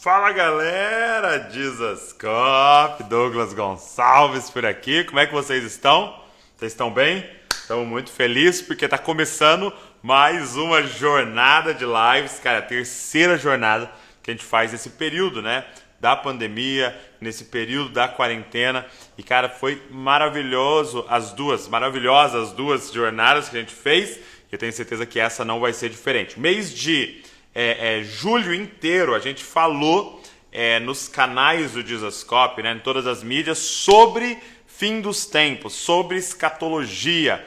Fala galera, Dizascope, Douglas Gonçalves por aqui, como é que vocês estão? Vocês estão bem? Estamos muito felizes porque está começando mais uma jornada de lives, cara, a terceira jornada que a gente faz nesse período, né, da pandemia, nesse período da quarentena, e cara, foi maravilhosas as duas jornadas que a gente fez, e eu tenho certeza que essa não vai ser diferente. Mês de julho inteiro a gente falou nos canais do Dizascope, né, em todas as mídias, sobre fim dos tempos, sobre escatologia.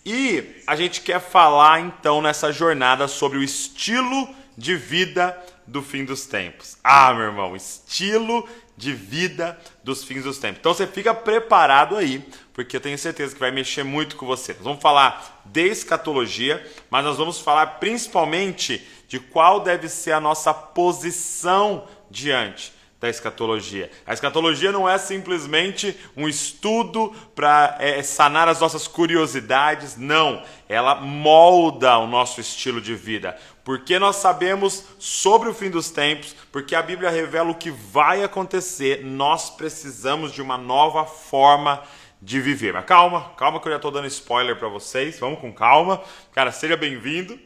E a gente quer falar então nessa jornada sobre o estilo de vida do fim dos tempos. Ah, meu irmão, estilo de vida dos fins dos tempos. Então você fica preparado aí, porque eu tenho certeza que vai mexer muito com você. Nós vamos falar de escatologia, mas nós vamos falar principalmente de qual deve ser a nossa posição diante da escatologia. A escatologia não é simplesmente um estudo para sanar as nossas curiosidades, não. Ela molda o nosso estilo de vida. Porque nós sabemos sobre o fim dos tempos, porque a Bíblia revela o que vai acontecer, nós precisamos de uma nova forma de viver. Mas calma que eu já estou dando spoiler para vocês, vamos com calma. Cara, seja bem-vindo.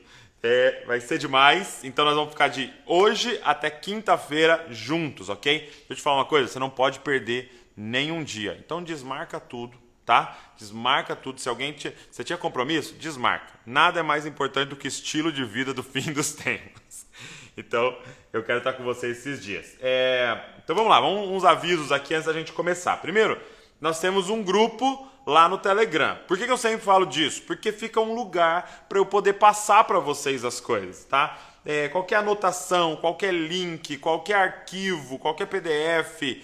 Vai ser demais, então nós vamos ficar de hoje até quinta-feira juntos, ok? Deixa eu te falar uma coisa, você não pode perder nenhum dia, então desmarca tudo, tá? Desmarca tudo, você tinha compromisso? Desmarca, nada é mais importante do que estilo de vida do fim dos tempos. Então, eu quero estar com vocês esses dias. Então vamos lá, uns avisos aqui antes da gente começar. Primeiro, nós temos um grupo lá no Telegram. Por que eu sempre falo disso? Porque fica um lugar para eu poder passar para vocês as coisas, tá? Qualquer anotação, qualquer link, qualquer arquivo, qualquer PDF,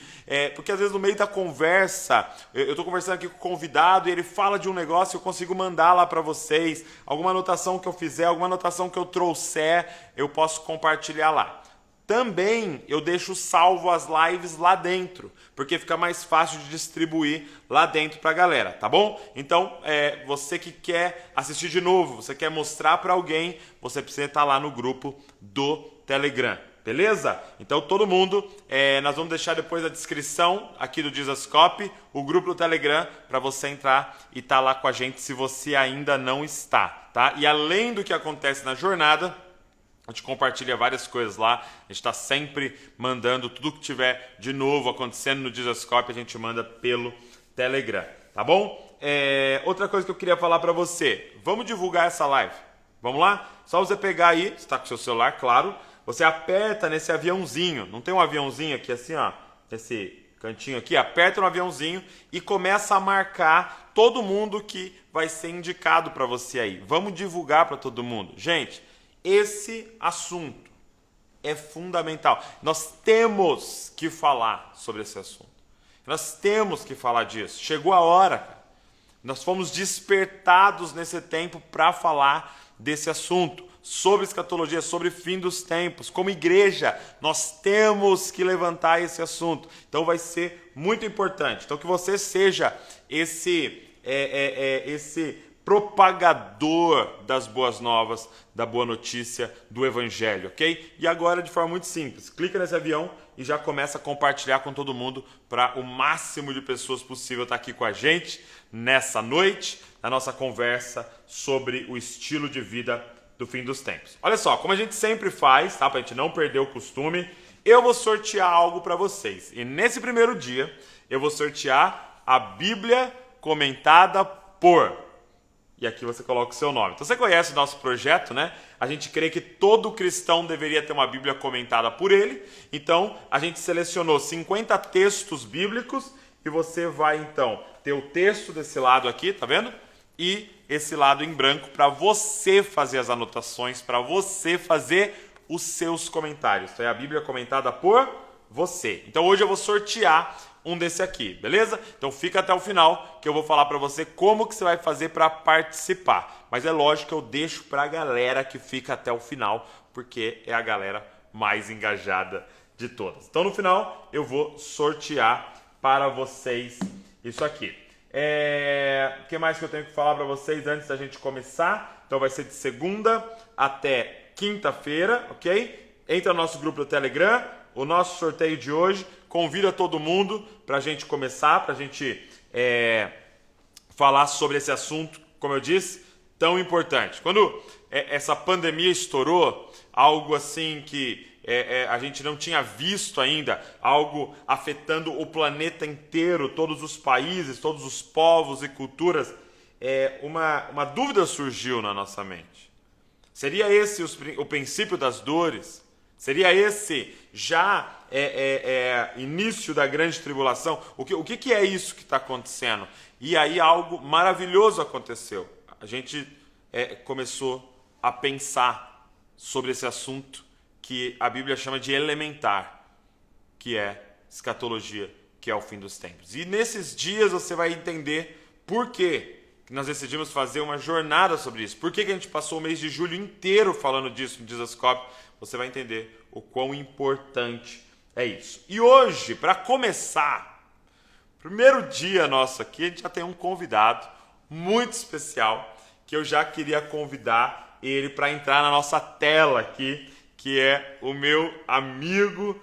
porque às vezes no meio da conversa, eu estou conversando aqui com o convidado e ele fala de um negócio, eu consigo mandar lá para vocês, alguma anotação que eu fizer, alguma anotação que eu trouxer, eu posso compartilhar lá. Também eu deixo salvo as lives lá dentro, porque fica mais fácil de distribuir lá dentro para a galera, tá bom? Então, você que quer assistir de novo, você quer mostrar para alguém, você precisa estar lá no grupo do Telegram, beleza? Então, todo mundo, nós vamos deixar depois a descrição aqui do Dizascope, o grupo do Telegram, para você entrar e estar lá com a gente se você ainda não está, tá? E além do que acontece na jornada, a gente compartilha várias coisas lá, a gente está sempre mandando tudo que tiver de novo acontecendo no Dizascope, a gente manda pelo Telegram, tá bom? Outra coisa que eu queria falar para você, vamos divulgar essa live, vamos lá? Só você pegar aí, você está com o seu celular, claro, você aperta nesse aviãozinho, não tem um aviãozinho aqui assim, ó, esse cantinho aqui, aperta no aviãozinho e começa a marcar todo mundo que vai ser indicado para você aí, vamos divulgar para todo mundo, gente. Esse assunto é fundamental. Nós temos que falar sobre esse assunto. Nós temos que falar disso. Chegou a hora, cara. Nós fomos despertados nesse tempo para falar desse assunto, sobre escatologia, sobre fim dos tempos. Como igreja, nós temos que levantar esse assunto. Então vai ser muito importante. Então que você seja esse propagador das boas novas, da boa notícia, do evangelho, ok? E agora, de forma muito simples, clica nesse avião e já começa a compartilhar com todo mundo para o máximo de pessoas possível estar aqui com a gente nessa noite, na nossa conversa sobre o estilo de vida do fim dos tempos. Olha só, como a gente sempre faz, tá? Para a gente não perder o costume, eu vou sortear algo para vocês. E nesse primeiro dia, eu vou sortear a Bíblia comentada por... E aqui você coloca o seu nome. Então você conhece o nosso projeto, né? A gente crê que todo cristão deveria ter uma Bíblia comentada por ele. Então a gente selecionou 50 textos bíblicos e você vai então ter o texto desse lado aqui, tá vendo? E esse lado em branco para você fazer as anotações, para você fazer os seus comentários. Então é a Bíblia comentada por você. Então hoje eu vou sortear um desse aqui, beleza? Então fica até o final que eu vou falar para você como que você vai fazer para participar. Mas é lógico que eu deixo para a galera que fica até o final, porque é a galera mais engajada de todas. Então no final eu vou sortear para vocês isso aqui. O que mais que eu tenho que falar para vocês antes da gente começar? Então vai ser de segunda até quinta-feira, ok? Entra no nosso grupo do Telegram, o nosso sorteio de hoje. Convida todo mundo para a gente começar, para a gente falar sobre esse assunto, como eu disse, tão importante. Quando essa pandemia estourou, algo assim que a gente não tinha visto ainda, algo afetando o planeta inteiro, todos os países, todos os povos e culturas, uma dúvida surgiu na nossa mente. Seria esse o princípio das dores? Seria esse já início da grande tribulação? O que é isso que está acontecendo? E aí algo maravilhoso aconteceu. A gente começou a pensar sobre esse assunto que a Bíblia chama de elementar, que é escatologia, que é o fim dos tempos. E nesses dias você vai entender por que nós decidimos fazer uma jornada sobre isso. Por que a gente passou o mês de julho inteiro falando disso no Jesuscope? Você vai entender o quão importante é isso. E hoje, para começar, primeiro dia nosso aqui, a gente já tem um convidado muito especial, que eu já queria convidar ele para entrar na nossa tela aqui, que é o meu amigo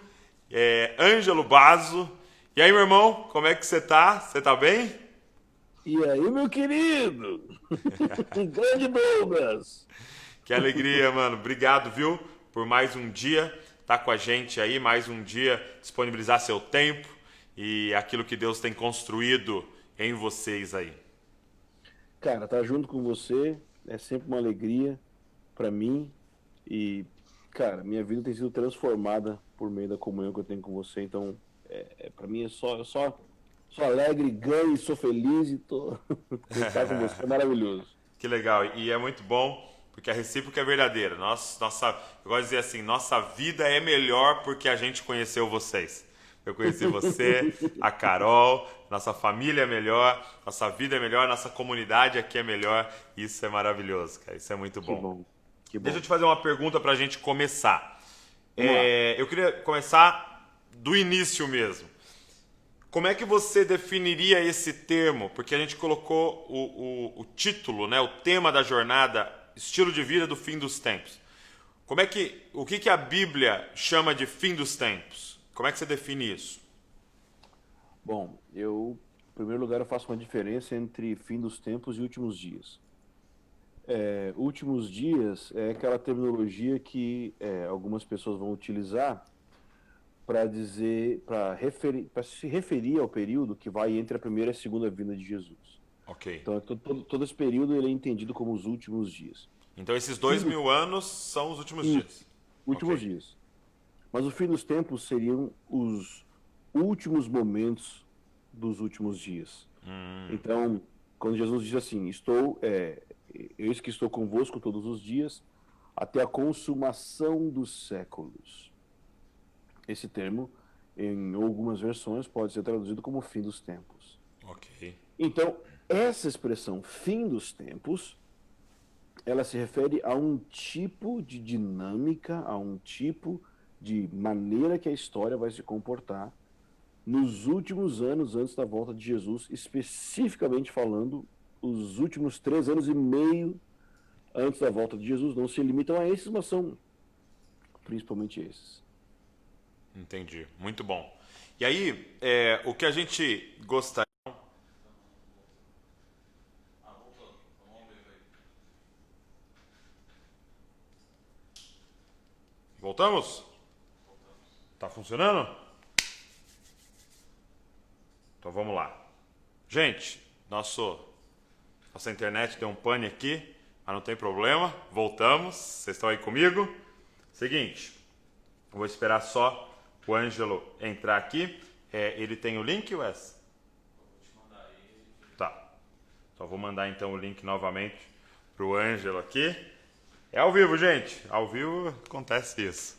Ângelo Basso. E aí, meu irmão, como é que você tá? Você tá bem? E aí, meu querido? Grande Douglas! Que alegria, mano. Obrigado, viu? Por mais um dia estar com a gente aí, mais um dia disponibilizar seu tempo e aquilo que Deus tem construído em vocês aí. Cara, estar junto com você é sempre uma alegria para mim e, cara, minha vida tem sido transformada por meio da comunhão que eu tenho com você, então, para mim é só alegre, ganho, sou feliz e estar com você é maravilhoso. Que legal. E é muito bom porque a recíproca é verdadeira. Eu gosto de dizer assim, nossa vida é melhor porque a gente conheceu vocês. Eu conheci você, a Carol, nossa família é melhor, nossa vida é melhor, nossa comunidade aqui é melhor. Isso é maravilhoso, cara. Isso é muito bom. Que bom, que bom. Deixa eu te fazer uma pergunta para a gente começar. Vamos lá. Eu queria começar do início mesmo. Como é que você definiria esse termo? Porque a gente colocou o título, né, o tema da jornada, estilo de vida do fim dos tempos. O que a Bíblia chama de fim dos tempos? Como é que você define isso? Bom, em primeiro lugar, eu faço uma diferença entre fim dos tempos e últimos dias. Últimos dias é aquela terminologia que algumas pessoas vão utilizar para se referir ao período que vai entre a primeira e a segunda vinda de Jesus. Ok. Então, todo esse período ele é entendido como os últimos dias. Então esses 2000 anos são os últimos dias. Últimos Ok. dias. Mas o fim dos tempos seriam os últimos momentos dos últimos dias. Então, quando Jesus diz assim, eis que estou convosco todos os dias, até a consumação dos séculos. Esse termo, em algumas versões, pode ser traduzido como fim dos tempos. Ok. Então, essa expressão fim dos tempos, ela se refere a um tipo de dinâmica, a um tipo de maneira que a história vai se comportar nos últimos anos antes da volta de Jesus, especificamente falando, os últimos 3 anos e meio antes da volta de Jesus. Não se limitam a esses, mas são principalmente esses. Entendi. Muito bom. E aí, o que a gente gostaria... Voltamos? Tá funcionando? Então vamos lá. Gente, nossa internet deu um pane aqui, mas não tem problema. Voltamos. Vocês estão aí comigo? Seguinte, eu vou esperar só o Ângelo entrar aqui. Ele tem o link, Wes? Vou te mandar ele. Tá. Então vou mandar então o link novamente pro Ângelo aqui. É ao vivo, gente. Ao vivo acontece isso.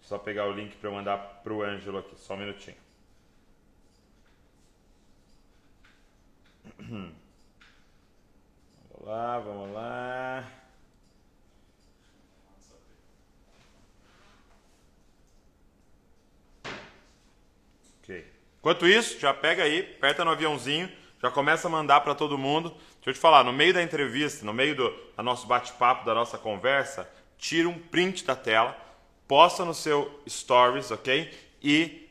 Só pegar o link para eu mandar pro Ângelo aqui. Só um minutinho. Vamos lá, vamos lá. Ok. Enquanto isso, já pega aí, aperta no aviãozinho, já começa a mandar para todo mundo. Deixa eu te falar, no meio da entrevista, no meio do nosso bate-papo, da nossa conversa, tira um print da tela, posta no seu stories, ok? E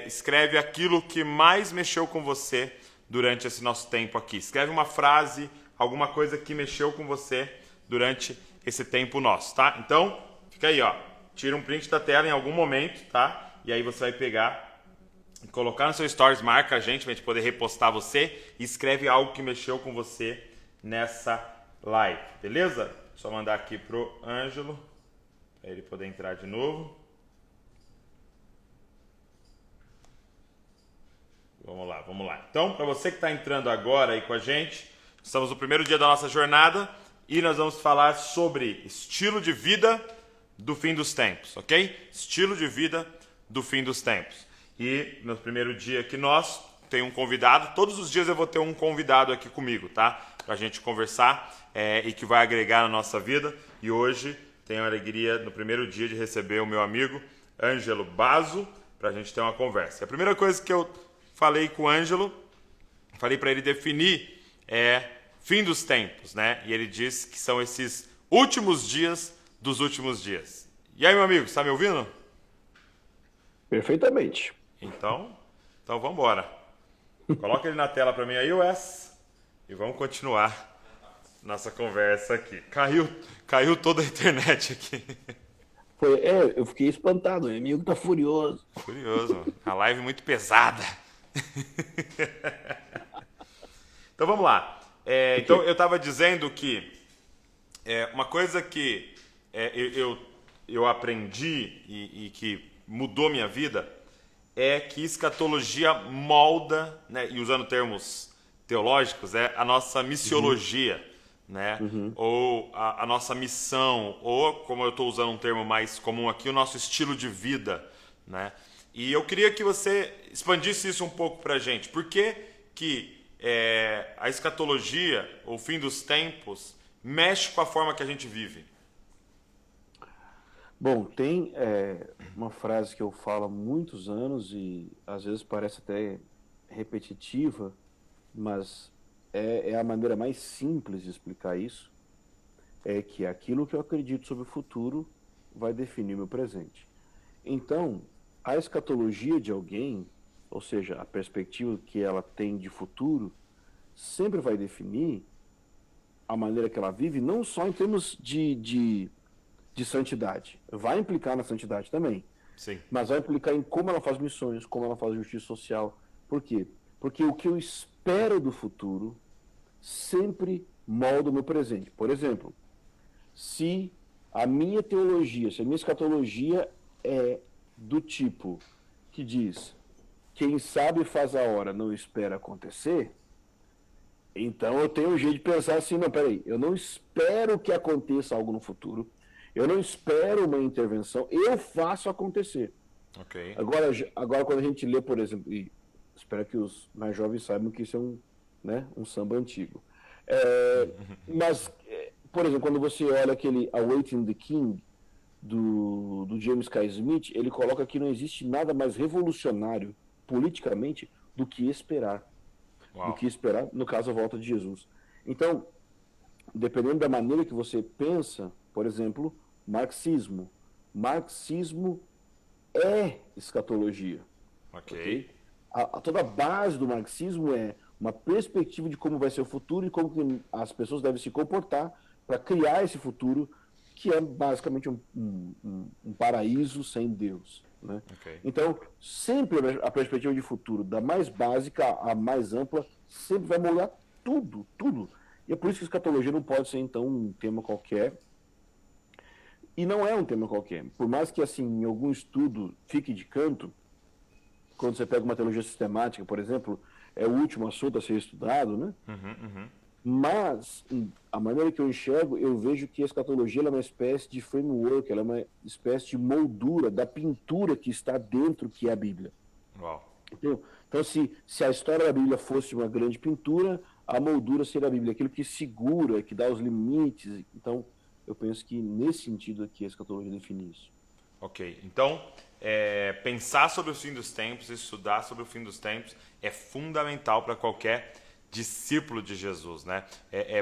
escreve aquilo que mais mexeu com você durante esse nosso tempo aqui. Escreve uma frase, alguma coisa que mexeu com você durante esse tempo nosso, tá? Então, fica aí, ó. Tira um print da tela em algum momento, tá? E aí você vai pegar e colocar no seu stories, marca a gente pra gente poder repostar você e escreve algo que mexeu com você nessa live, beleza? Só mandar aqui pro Ângelo para ele poder entrar de novo. Vamos lá, vamos lá. Então, para você que está entrando agora aí com a gente, estamos no primeiro dia da nossa jornada e nós vamos falar sobre estilo de vida do fim dos tempos, ok? Estilo de vida do fim dos tempos. E no primeiro dia que nós tem um convidado, todos os dias eu vou ter um convidado aqui comigo, tá? Para a gente conversar e que vai agregar na nossa vida. E hoje tenho a alegria, no primeiro dia, de receber o meu amigo Ângelo Basso para a gente ter uma conversa. A primeira coisa que eu falei com o Ângelo, falei para ele definir fim dos tempos, né? E ele disse que são esses últimos dias dos últimos dias. E aí, meu amigo, está me ouvindo? Perfeitamente. Então vamos embora. Coloca ele na tela para mim aí, Wes, e vamos continuar nossa conversa aqui. Caiu toda a internet aqui. Eu fiquei espantado, o inimigo tá furioso. Furioso, mano. A live muito pesada. Então vamos lá. Então eu estava dizendo que uma coisa que eu aprendi e que mudou minha vida é que escatologia molda, né, e usando termos teológicos, a nossa missiologia, né, ou a nossa missão, ou, como eu estou usando um termo mais comum aqui, o nosso estilo de vida, né? E eu queria que você expandisse isso um pouco para a gente. Por que a escatologia, o fim dos tempos, mexe com a forma que a gente vive? Bom, tem uma frase que eu falo há muitos anos e às vezes parece até repetitiva, mas é a maneira mais simples de explicar isso, é que aquilo que eu acredito sobre o futuro vai definir meu presente. Então, a escatologia de alguém, ou seja, a perspectiva que ela tem de futuro, sempre vai definir a maneira que ela vive, não só em termos de santidade. Vai implicar na santidade também. Sim. Mas vai implicar em como ela faz missões, como ela faz justiça social. Por quê? Porque o que eu espero do futuro sempre molda o meu presente. Por exemplo, se a minha teologia, se a minha escatologia é do tipo que diz: quem sabe faz a hora, não espera acontecer, então eu tenho um jeito de pensar assim: não, peraí, eu não espero que aconteça algo no futuro, eu não espero uma intervenção, eu faço acontecer. Ok. Agora quando a gente lê, por exemplo, e espero que os mais jovens saibam que isso é um samba antigo. Mas, por exemplo, quando você olha aquele Awaiting the King, do James K. Smith, ele coloca que não existe nada mais revolucionário politicamente do que esperar. Uau. Do que esperar, no caso, a volta de Jesus. Então, dependendo da maneira que você pensa, por exemplo, marxismo. Marxismo é escatologia. Ok. Toda a base do marxismo é uma perspectiva de como vai ser o futuro e como que as pessoas devem se comportar para criar esse futuro, que é basicamente um paraíso sem Deus, né? Ok. Então, sempre a perspectiva de futuro, da mais básica à mais ampla, sempre vai moldar tudo, tudo. E é por isso que a escatologia não pode ser, então, um tema qualquer. E não é um tema qualquer. Por mais que, assim, em algum estudo fique de canto, quando você pega uma teologia sistemática, por exemplo, é o último assunto a ser estudado, né? Mas, a maneira que eu enxergo, eu vejo que a escatologia é uma espécie de framework, ela é uma espécie de moldura da pintura que está dentro, que é a Bíblia. Uau. Entendeu? Então, se a história da Bíblia fosse uma grande pintura, a moldura seria a Bíblia, aquilo que segura, que dá os limites. Então, eu penso que nesse sentido aqui a escatologia define isso. Ok, então pensar sobre o fim dos tempos, estudar sobre o fim dos tempos é fundamental para qualquer discípulo de Jesus, né?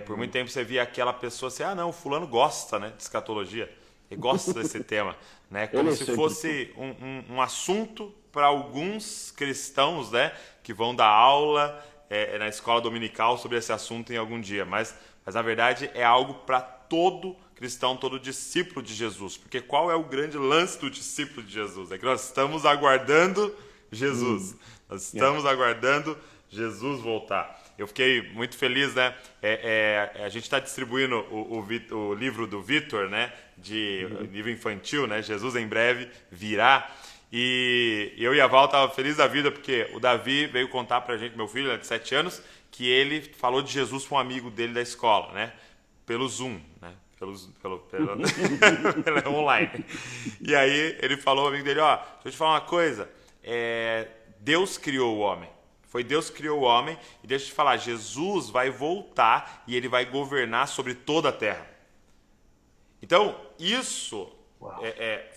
Por muito tempo você via aquela pessoa assim, não, fulano gosta, né, de escatologia. Eu gosto desse tema, né? Como Ele é se sempre fosse um assunto para alguns cristãos, né? Que vão dar aula na escola dominical sobre esse assunto em algum dia. Mas na verdade é algo para todo cristão, todo discípulo de Jesus. Porque qual é o grande lance do discípulo de Jesus? É que nós estamos aguardando Jesus. Nós estamos aguardando Jesus voltar. Eu fiquei muito feliz, né? A gente está distribuindo o livro do Vitor, né? Livro infantil, né? Jesus em breve virá. E eu e a Val tava feliz da vida porque o Davi veio contar pra gente, meu filho, de 7 anos, que ele falou de Jesus para um amigo dele da escola, né? Pelo Zoom, né? Pelo online. E aí ele falou ao amigo dele, ó, deixa eu te falar uma coisa, Deus criou o homem. Foi Deus que criou o homem, e deixa eu te falar, Jesus vai voltar e ele vai governar sobre toda a terra. Então, isso,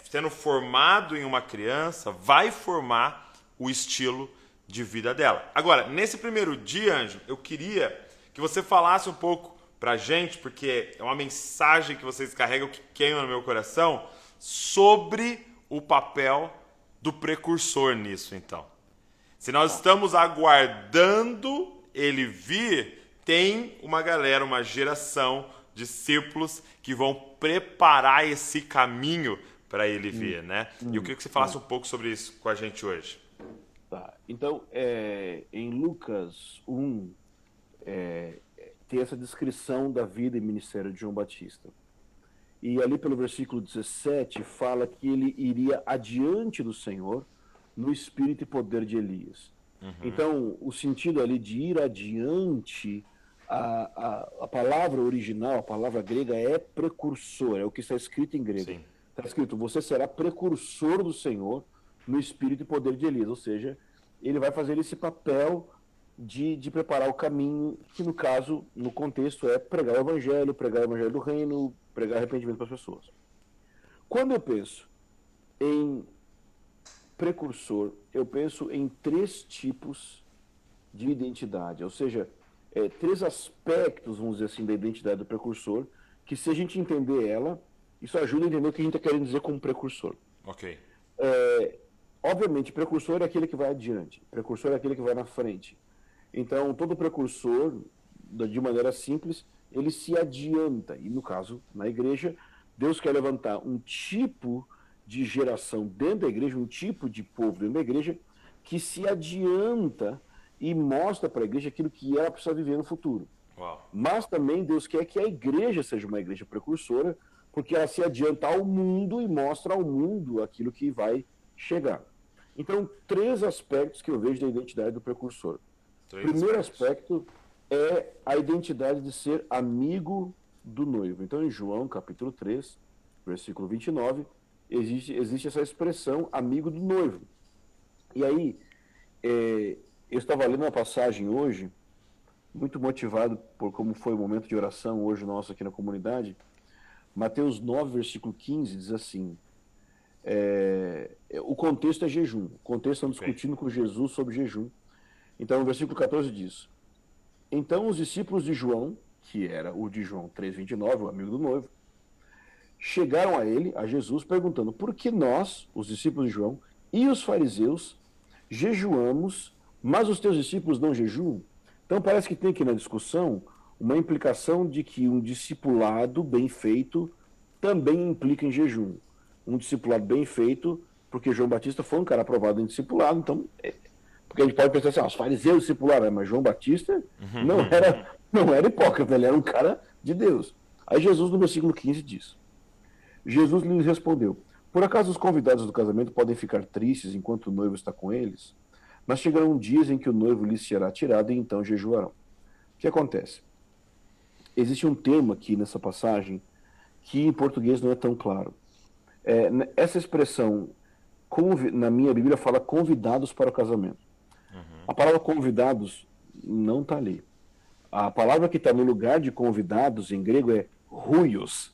sendo formado em uma criança, vai formar o estilo de vida dela. Agora, nesse primeiro dia, Ângelo, eu queria que você falasse um pouco pra gente, porque é uma mensagem que vocês carregam que queima no meu coração, sobre o papel do precursor nisso, então. Se nós estamos aguardando ele vir, tem uma galera, uma geração, discípulos que vão preparar esse caminho para ele vir, né? E eu queria que você falasse um pouco sobre isso com a gente hoje. Tá. Então, em Lucas 1, tem essa descrição da vida e ministério de João Batista. E ali pelo versículo 17 fala que ele iria adiante do Senhor no espírito e poder de Elias. Então, o sentido ali de ir adiante, a palavra original, a palavra grega é precursor, é o que está escrito em grego. Sim. Está escrito, você será precursor do Senhor no espírito e poder de Elias, ou seja, ele vai fazer esse papel de preparar o caminho, que no caso, no contexto, é pregar o evangelho do reino, pregar arrependimento para as pessoas. Quando eu penso em precursor, eu penso em 3 tipos de identidade, ou seja, 3 aspectos, vamos dizer assim, da identidade do precursor, que se a gente entender ela, isso ajuda a entender o que a gente está querendo dizer como precursor. Ok. Obviamente, precursor é aquele que vai adiante, precursor é aquele que vai na frente. Então, todo precursor, de maneira simples, ele se adianta, e no caso, na igreja, Deus quer levantar um tipo de geração dentro da igreja, um tipo de povo dentro da igreja, que se adianta e mostra para a igreja aquilo que ela precisa viver no futuro. Uau. Mas também Deus quer que a igreja seja uma igreja precursora, porque ela se adianta ao mundo e mostra ao mundo aquilo que vai chegar. Então, 3 aspectos que eu vejo da identidade do precursor. O primeiro aspecto é a identidade de ser amigo do noivo. Então, em João, capítulo 3, versículo 29, existe essa expressão, amigo do noivo. E aí, eu estava lendo uma passagem hoje, muito motivado por como foi o momento de oração hoje nosso aqui na comunidade. Mateus 9, versículo 15, diz assim, o contexto é jejum. O contexto estão discutindo com Jesus sobre jejum. Então, o versículo 14 diz, então os discípulos de João, que era o de João 3,29, o amigo do noivo, chegaram a ele, a Jesus, perguntando, por que nós, os discípulos de João, e os fariseus, jejuamos, mas os teus discípulos não jejuam? Então parece que tem aqui na discussão uma implicação de que um discipulado bem feito também implica em jejum. Um discipulado bem feito, porque João Batista foi um cara aprovado em discipulado, então... Porque a gente pode pensar assim, os fariseus discipularam, mas João Batista não era hipócrita, ele era um cara de Deus. Aí Jesus, no versículo 15, diz, Jesus lhes respondeu, por acaso os convidados do casamento podem ficar tristes enquanto o noivo está com eles? Mas chegarão dias em que o noivo lhes será tirado e então jejuarão. O que acontece? Existe um termo aqui nessa passagem que em português não é tão claro. Essa expressão, na minha Bíblia, fala convidados para o casamento. A palavra convidados não está ali. A palavra que está no lugar de convidados em grego é huios.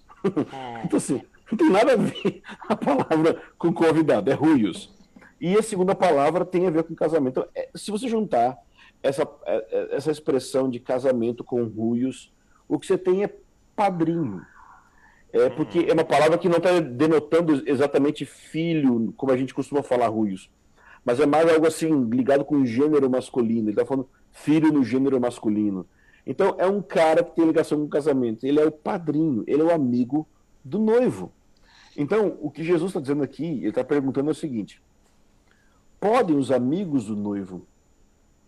Então, assim, não tem nada a ver a palavra com convidado, é huios. E a segunda palavra tem a ver com casamento. Então, se você juntar essa expressão de casamento com huios, o que você tem é padrinho. É porque é uma palavra que não está denotando exatamente filho, como a gente costuma falar, ruios. Mas é mais algo assim, ligado com o gênero masculino. Ele está falando filho no gênero masculino. Então, é um cara que tem ligação com o casamento. Ele é o padrinho, ele é o amigo do noivo. Então, o que Jesus está dizendo aqui, ele está perguntando é o seguinte: podem os amigos do noivo,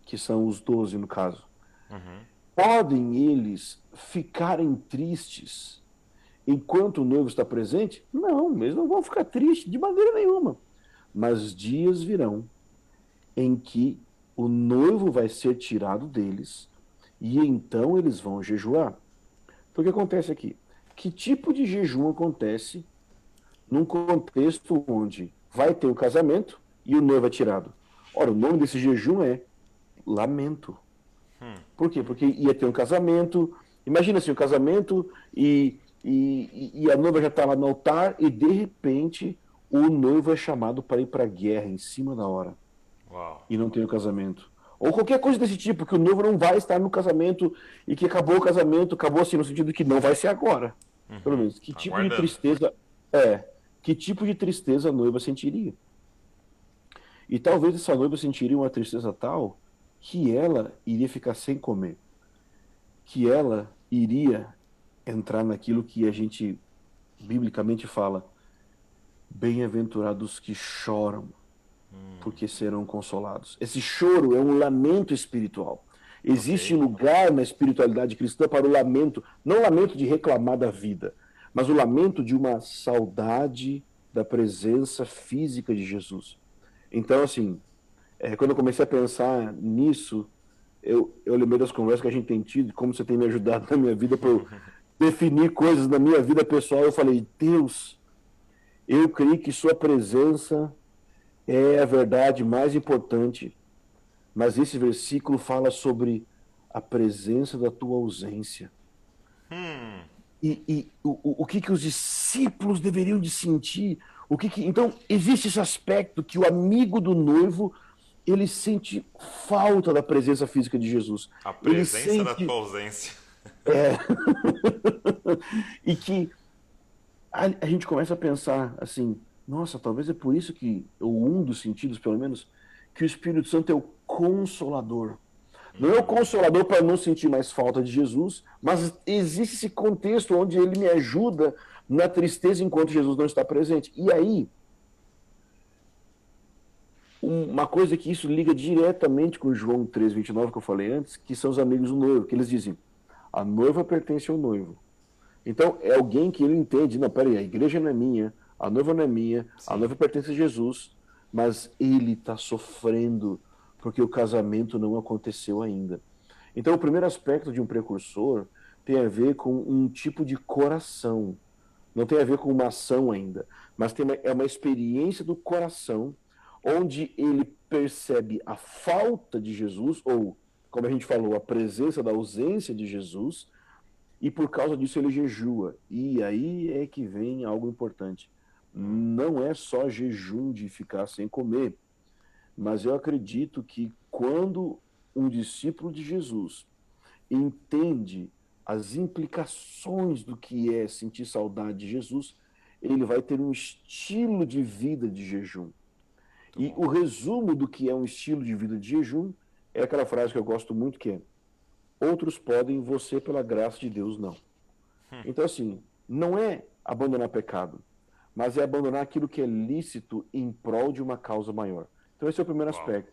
que são os 12 no caso, podem eles ficarem tristes enquanto o noivo está presente? Não, eles não vão ficar tristes de maneira nenhuma. Mas dias virão em que o noivo vai ser tirado deles e então eles vão jejuar. Então o que acontece aqui? Que tipo de jejum acontece num contexto onde vai ter um casamento e o noivo é tirado? Ora, o nome desse jejum é lamento. Por quê? Porque ia ter um casamento, imagina assim, um casamento e a noiva já está lá no altar e de repente o noivo é chamado para ir para a guerra em cima da hora. Uau. E não tem o casamento. Ou qualquer coisa desse tipo, que o noivo não vai estar no casamento e que acabou o casamento, acabou assim, no sentido que não vai ser agora. Pelo menos. Que tipo de Aguardando. tristeza que tipo de tristeza a noiva sentiria? E talvez essa noiva sentiria uma tristeza tal que ela iria ficar sem comer, que ela iria entrar naquilo que a gente biblicamente fala: bem-aventurados que choram, porque serão consolados. Esse choro é um lamento espiritual. Existe Ok. lugar na espiritualidade cristã para o lamento, não o lamento de reclamar da vida, mas o lamento de uma saudade da presença física de Jesus. Então, assim, quando eu comecei a pensar nisso, eu lembrei das conversas que a gente tem tido, como você tem me ajudado na minha vida para eu definir coisas na minha vida pessoal. Eu falei: Deus, eu creio que sua presença é a verdade mais importante, mas esse versículo fala sobre a presença da tua ausência. E o que que os discípulos deveriam de sentir? Então, existe esse aspecto que o amigo do noivo, ele sente falta da presença física de Jesus. A Ele presença da sente tua ausência. e que a gente começa a pensar assim: nossa, talvez é por isso que, ou um dos sentidos, pelo menos, que o Espírito Santo é o consolador. Não é o consolador para não sentir mais falta de Jesus, mas existe esse contexto onde ele me ajuda na tristeza enquanto Jesus não está presente. E aí, uma coisa que isso liga diretamente com João 3:29 que eu falei antes, que são os amigos do noivo, que eles dizem: a noiva pertence ao noivo. Então, é alguém que ele entende: não, peraí, a igreja não é minha, a noiva não é minha, a Sim. noiva pertence a Jesus, mas ele está sofrendo porque o casamento não aconteceu ainda. Então, o primeiro aspecto de um precursor tem a ver com um tipo de coração. Não tem a ver com uma ação ainda, mas é uma experiência do coração, onde ele percebe a falta de Jesus, ou, como a gente falou, a presença da ausência de Jesus, e por causa disso ele jejua. E aí é que vem algo importante. Não é só jejum de ficar sem comer, mas eu acredito que quando um discípulo de Jesus entende as implicações do que é sentir saudade de Jesus, ele vai ter um estilo de vida de jejum. Muito E bom. o resumo do que é um estilo de vida de jejum é aquela frase que eu gosto muito, que é: outros podem, você pela graça de Deus não. Então, assim, não é abandonar pecado, mas é abandonar aquilo que é lícito em prol de uma causa maior. Então, esse é o primeiro Uau. aspecto.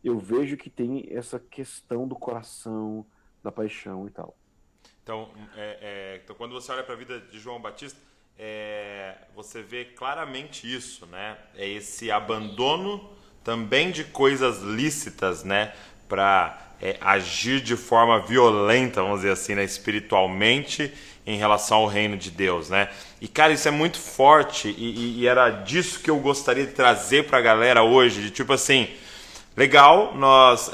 Eu vejo que tem essa questão do coração, da paixão e tal. Então, então quando você olha para a vida de João Batista, você vê claramente isso, né? É esse abandono também de coisas lícitas, né? Para agir de forma violenta, vamos dizer assim, né? Espiritualmente em relação ao reino de Deus, né? E, cara, isso é muito forte e era disso que eu gostaria de trazer para a galera hoje, de tipo assim... Legal, nós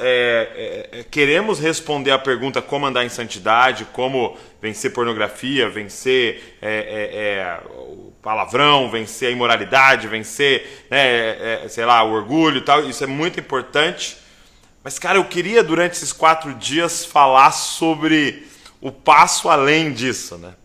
queremos responder a pergunta como andar em santidade, como vencer pornografia, vencer o palavrão, vencer a imoralidade, vencer, sei lá, o orgulho e tal. Isso é muito importante. Mas, cara, eu queria durante esses 4 dias falar sobre o passo além disso, né?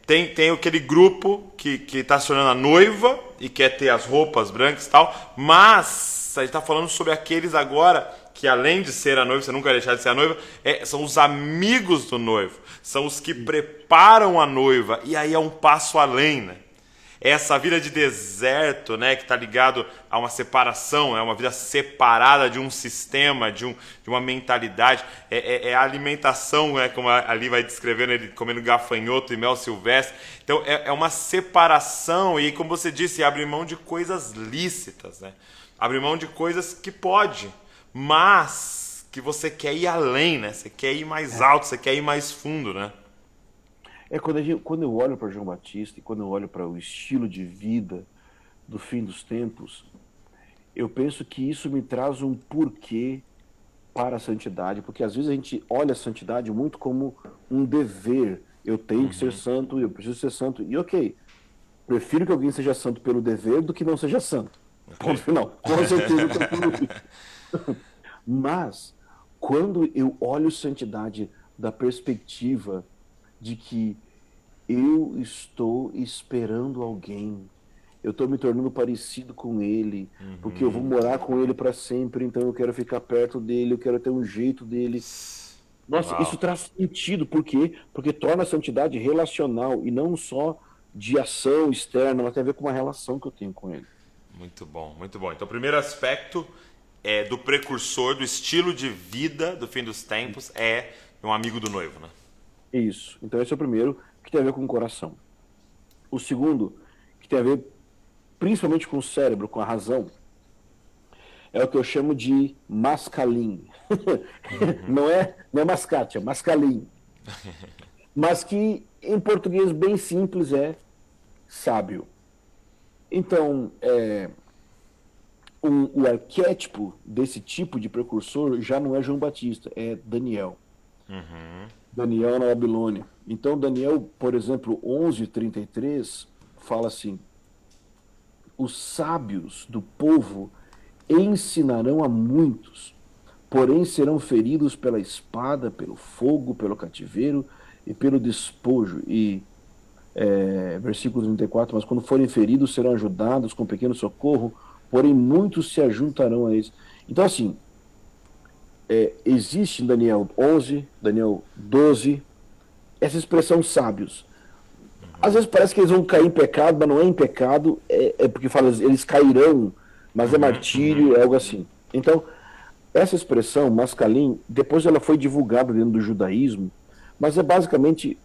Tem aquele grupo que está se tornando a noiva e quer ter as roupas brancas e tal, mas a gente está falando sobre aqueles agora que, além de ser a noiva, você nunca vai deixar de ser a noiva, são os amigos do noivo, são os que preparam a noiva, e aí é um passo além, né? Essa vida de deserto, né, que está ligado a uma separação, é uma vida separada de um sistema, de uma mentalidade, é a alimentação, né, como ali vai descrevendo, ele comendo gafanhoto e mel silvestre. Então é uma separação e, como você disse, abre mão de coisas lícitas, né? Abre mão de coisas que pode, mas que você quer ir além, né? Você quer ir mais alto, você quer ir mais fundo, né? Quando eu olho para João Batista e quando eu olho para o estilo de vida do fim dos tempos, eu penso que isso me traz um porquê para a santidade, porque às vezes a gente olha a santidade muito como um dever. Eu tenho que ser santo, eu preciso ser santo. E ok, prefiro que alguém seja santo pelo dever do que não seja santo. Ponto final. Com certeza eu prefiro isso. Mas, quando eu olho santidade da perspectiva de que eu estou esperando alguém, eu estou me tornando parecido com ele, porque eu vou morar com ele para sempre, então eu quero ficar perto dele, eu quero ter um jeito dele. Nossa, isso Uau, traz sentido, por quê? Porque torna a santidade relacional e não só de ação externa, mas tem a ver com uma relação que eu tenho com ele. muito bom, muito bom. Então, o primeiro aspecto do precursor, do estilo de vida do fim dos tempos, é um amigo do noivo, né? Isso. Então esse é o primeiro, que tem a ver com o coração. O segundo, que tem a ver principalmente com o cérebro, com a razão, é o que eu chamo de mascalim. Não é mascate, é mascalim. Mas que em português bem simples é sábio. Então, o arquétipo desse tipo de precursor já não é João Batista, é Daniel. Daniel na Babilônia. Então, Daniel, por exemplo, 11:33, fala assim: os sábios do povo ensinarão a muitos, porém serão feridos pela espada, pelo fogo, pelo cativeiro e pelo despojo. E versículo 34, mas quando forem feridos serão ajudados com pequeno socorro, porém muitos se ajuntarão a eles. Então, assim, existe em Daniel 11, Daniel 12, essa expressão sábios. Às vezes parece que eles vão cair em pecado, mas não é em pecado, é porque fala, eles cairão, mas é martírio, é algo assim. Então, essa expressão, mascalim, depois ela foi divulgada dentro do judaísmo, mas é basicamente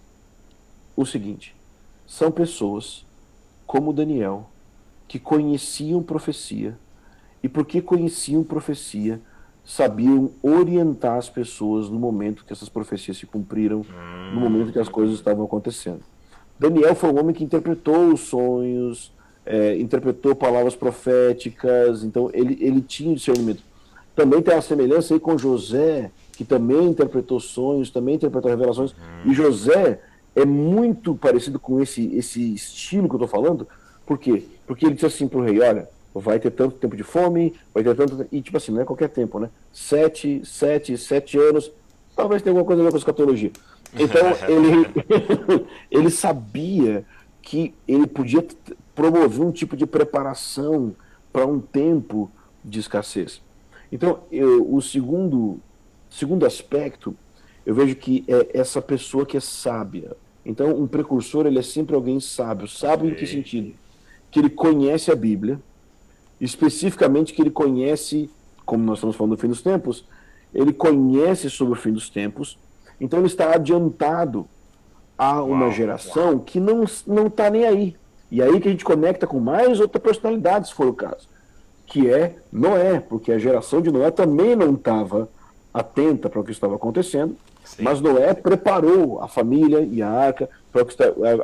o seguinte: são pessoas como Daniel, que conheciam profecia, e porque conheciam profecia, sabiam orientar as pessoas no momento que essas profecias se cumpriram, no momento que as coisas estavam acontecendo. Daniel foi um homem que interpretou os sonhos, interpretou palavras proféticas, então ele tinha discernimento. Também tem uma semelhança aí com José, que também interpretou sonhos, também interpretou revelações, e José é muito parecido com esse estilo que eu estou falando. Por quê? Porque ele disse assim para o rei: olha, vai ter tanto tempo de fome, vai ter tanto... E tipo assim, não é qualquer tempo, né? 7 anos, talvez tenha alguma coisa a ver com escatologia. Então, ele sabia que ele podia promover um tipo de preparação para um tempo de escassez. Então, o segundo aspecto, eu vejo que é essa pessoa que é sábia. Então, um precursor, ele é sempre alguém sábio. Sábio em que sentido? Que ele conhece a Bíblia, especificamente que ele conhece, como nós estamos falando do fim dos tempos, ele conhece sobre o fim dos tempos, então ele está adiantado a uma geração que não está nem aí. E aí que a gente conecta com mais outra personalidade, se for o caso, que é Noé, porque a geração de Noé também não estava atenta para o que estava acontecendo, sim. Mas Noé preparou a família e a arca para o que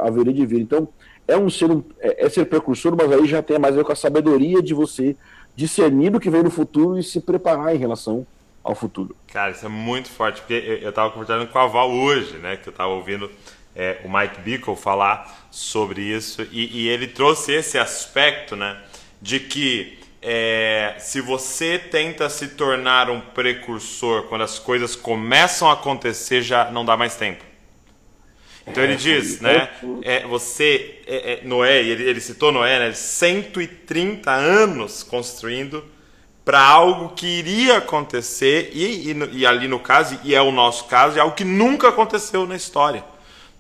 haveria de vir. Então, é ser precursor, mas aí já tem mais a ver com a sabedoria de você discernir o que vem no futuro e se preparar em relação ao futuro. Cara, isso é muito forte, porque eu estava conversando com a Val hoje, né, que eu estava ouvindo o Mike Bickle falar sobre isso, e ele trouxe esse aspecto, né, de que se você tenta se tornar um precursor quando as coisas começam a acontecer, já não dá mais tempo. Então ele diz, né? Noé, ele citou Noé, né? 130 anos construindo para algo que iria acontecer, e ali no caso, e é o nosso caso, é algo que nunca aconteceu na história.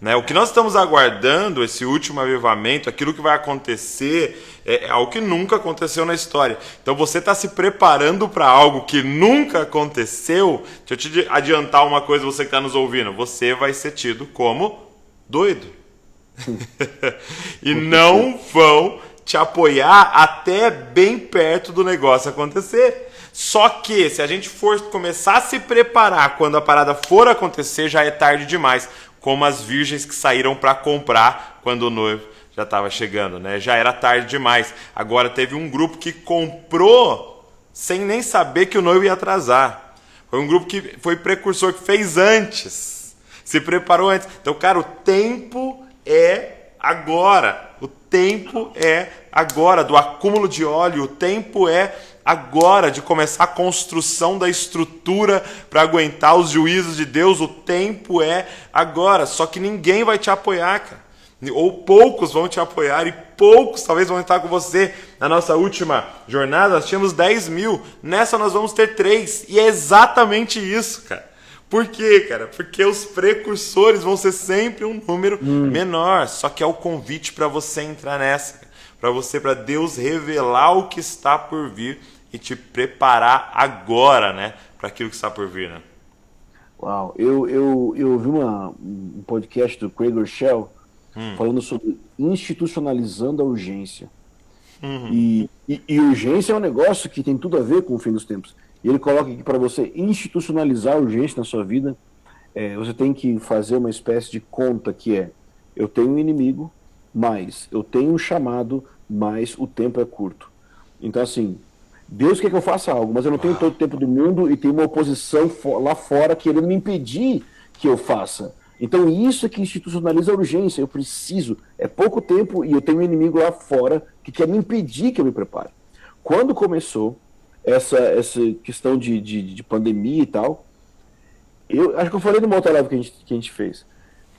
Né? O que nós estamos aguardando, esse último avivamento, aquilo que vai acontecer, é algo que nunca aconteceu na história. Então você está se preparando para algo que nunca aconteceu. Deixa eu te adiantar uma coisa, você que está nos ouvindo. Você vai ser tido como doido. E não vão te apoiar até bem perto do negócio acontecer. Só que se a gente for começar a se preparar quando a parada for acontecer, já é tarde demais. Como as virgens que saíram para comprar quando o noivo já estava chegando, né? Já era tarde demais. Agora teve um grupo que comprou sem nem saber que o noivo ia atrasar. Foi um grupo que foi precursor, que fez antes, se preparou antes. Então, cara, o tempo é agora. O tempo é agora do acúmulo de óleo. O tempo é agora de começar a construção da estrutura para aguentar os juízos de Deus. O tempo é agora. Só que ninguém vai te apoiar, cara. Ou poucos vão te apoiar e poucos talvez vão estar com você. Na nossa última jornada nós tínhamos 10 mil. Nessa nós vamos ter 3. E é exatamente isso, cara. Por quê, cara? Porque os precursores vão ser sempre um número menor. Só que é o convite para você entrar nessa. Para Deus revelar o que está por vir e te preparar agora, né? Para aquilo que está por vir, né? Uau, eu ouvi um podcast do Craig Rochelle falando sobre institucionalizando a urgência. E urgência é um negócio que tem tudo a ver com o fim dos tempos. E ele coloca que para você institucionalizar a urgência na sua vida, você tem que fazer uma espécie de conta que eu tenho um inimigo, mas eu tenho um chamado, mas o tempo é curto. Então, assim, Deus quer que eu faça algo, mas eu não tenho todo o tempo do mundo e tem uma oposição lá fora querendo me impedir que eu faça. Então, isso é que institucionaliza a urgência. Eu preciso, é pouco tempo e eu tenho um inimigo lá fora que quer me impedir que eu me prepare. Quando começou essa questão de pandemia e tal, eu acho que eu falei numa outra live que a gente fez.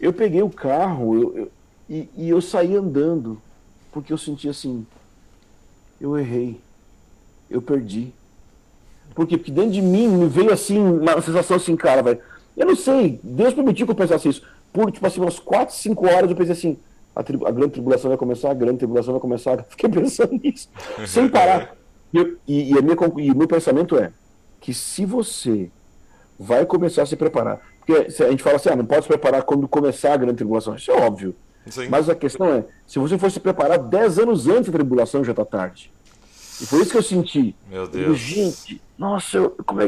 Eu peguei o carro e eu saí andando, porque eu senti assim, eu errei, eu perdi. Por quê? Porque dentro de mim me veio assim, uma sensação assim, cara, velho, eu não sei, Deus permitiu que eu pensasse isso. Por, tipo assim, umas 4, 5 horas eu pensei assim, a grande tribulação vai começar, a grande tribulação vai começar. Fiquei pensando nisso, sem parar. E o meu pensamento é que se você vai começar a se preparar, porque a gente fala assim, não pode se preparar quando começar a grande tribulação, isso é óbvio. Sim. Mas a questão é, se você for se preparar 10 anos antes da tribulação, já está tarde. E foi isso que eu senti. Meu Deus. Gente, nossa,